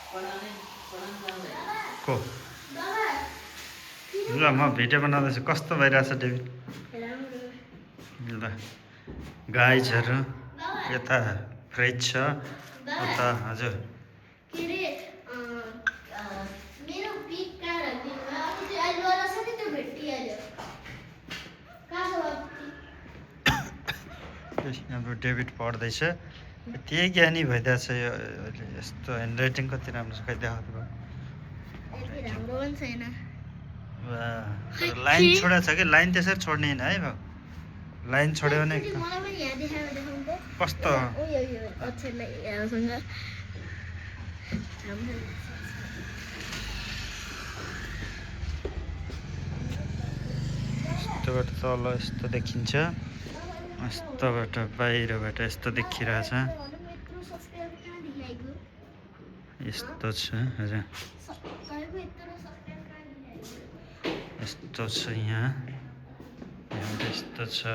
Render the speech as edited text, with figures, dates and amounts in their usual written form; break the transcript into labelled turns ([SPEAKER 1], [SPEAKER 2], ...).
[SPEAKER 1] को ल म भिडियो बनाउँदैछु कस्तो भइरहेछ डेभिड ल गाइजहरू यता फ्रिज छ उता हजुर हाम्रो डेभिड पढ्दैछ त्यही ज्ञानी भइदिएछ यो यस्तो ह्यान्डराइटिङ कति राम्रो छ खै देखाएको लाइन छोडेको छ कि लाइन त्यसरी छोड्ने होइन है भाउ लाइन छोड्यो भने कस्तो यस्तोबाट तल यस्तो देखिन्छ यस्तोबाट बाहिरबाट यस्तो देखिरहेछ यस्तो छ हजुर यस्तो छ यहाँ यस्तो छ